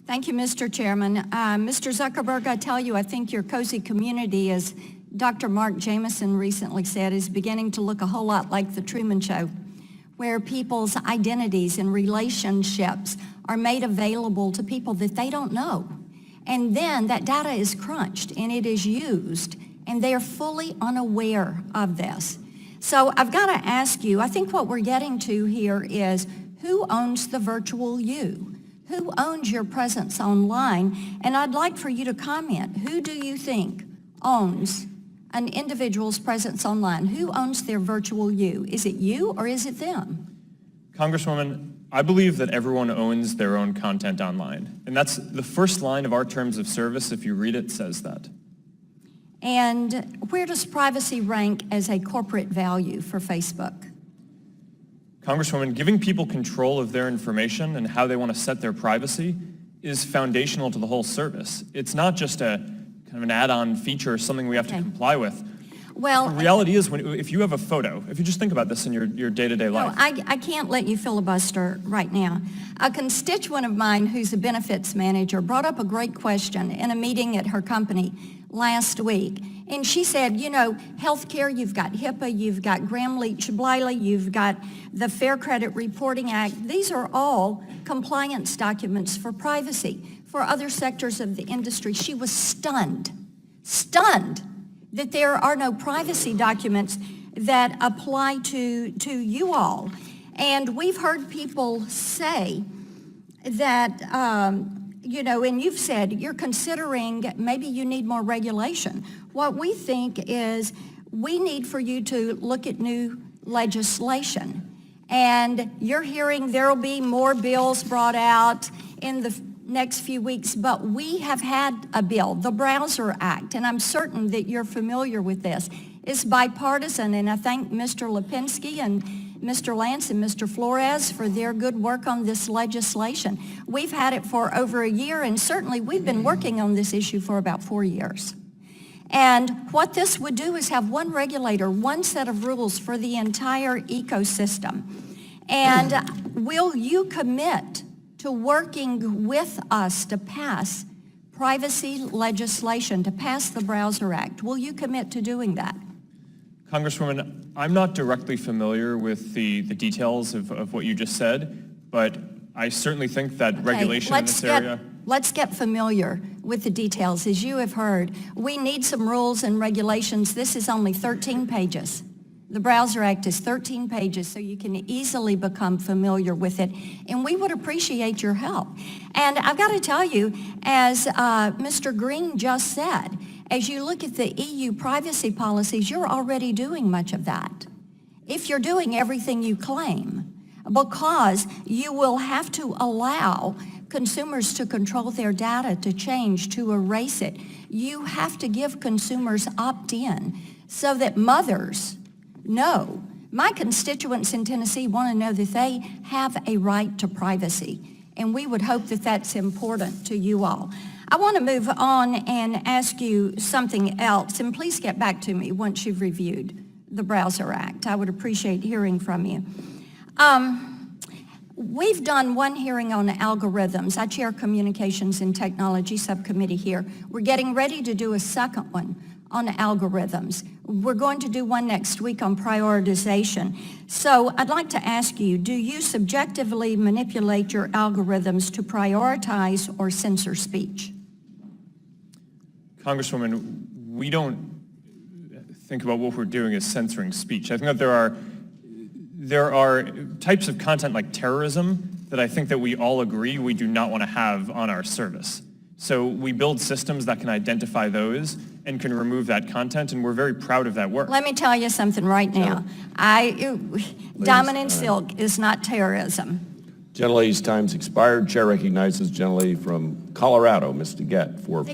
Thank you, Mr. Chairman. Mr. Zuckerberg, I tell you, I think your cozy community, as Dr. Mark Jameson recently said, is beginning to look a whole lot like the Truman Show, where people's identities and relationships are made available to people that they don't know. And then that data is crunched and it is used, and they are fully unaware of this. So I've got to ask you, I think what we're getting to here is who owns the virtual you? Who owns your presence online? And I'd like for you to comment. Who do you think owns an individual's presence online? Who owns their virtual you? Is it you or is it them? Congresswoman, I believe that everyone owns their own content online. And that's the first line of our terms of service. If you read it, says that. And where does privacy rank as a corporate value for Facebook? Congresswoman, giving people control of their information and how they want to set their privacy is foundational to the whole service. It's not just a kind of an add-on feature or something we have to comply with. Well, the reality is, if you have a photo, if you just think about this in your day-to-day life. No, I can't let you filibuster right now. A constituent of mine who's a benefits manager brought up a great question in a meeting at her company last week. And she said, you know, healthcare, you've got HIPAA, you've got Gramm-Leach-Bliley, you've got the Fair Credit Reporting Act. These are all compliance documents for privacy. For other sectors of the industry, she was stunned that there are no privacy documents that apply to you all. And we've heard people say that, you know, and you've said you're considering maybe you need more regulation. What we think is we need for you to look at new legislation. And you're hearing there will be more bills brought out in the next few weeks, but we have had a bill, the Browser Act, and I'm certain that you're familiar with this. It's bipartisan, and I thank Mr. Lipinski and Mr. Lance and Mr. Flores for their good work on this legislation. We've had it for over a year, and certainly we've been working on this issue for about 4 years. And what this would do is have one regulator, one set of rules for the entire ecosystem. And will you commit to working with us to pass privacy legislation, to pass the Browser Act? Will you commit to doing that? Congresswoman, I'm not directly familiar with the details of what you just said, but I certainly think that regulation in this area... Let's get familiar with the details. As you have heard, we need some rules and regulations. This is only 13 pages. The Browser Act is 13 pages, so you can easily become familiar with it, and we would appreciate your help. And I've got to tell you, as Mr. Green just said, as you look at the EU privacy policies, you're already doing much of that. If you're doing everything you claim, because you will have to allow consumers to control their data, to change, to erase it. You have to give consumers opt-in so that mothers know. My constituents in Tennessee want to know that they have a right to privacy, and we would hope that that's important to you all. I want to move on and ask you something else, and please get back to me once you've reviewed the Browser Act. I would appreciate hearing from you. We've done one hearing on algorithms. I chair Communications and Technology Subcommittee here. We're getting ready to do a second one on algorithms. We're going to do one next week on prioritization. So I'd like to ask you, do you subjectively manipulate your algorithms to prioritize or censor speech? Congresswoman, we don't think about what we're doing as censoring speech. I think that there are types of content like terrorism that I think that we all agree we do not want to have on our service. So we build systems that can identify those and can remove that content, and we're very proud of that work. Let me tell you something right now. Dominant silk is not terrorism. Gentlelady's time's expired. Chair recognizes gentlelady from Colorado, Ms. DeGette, for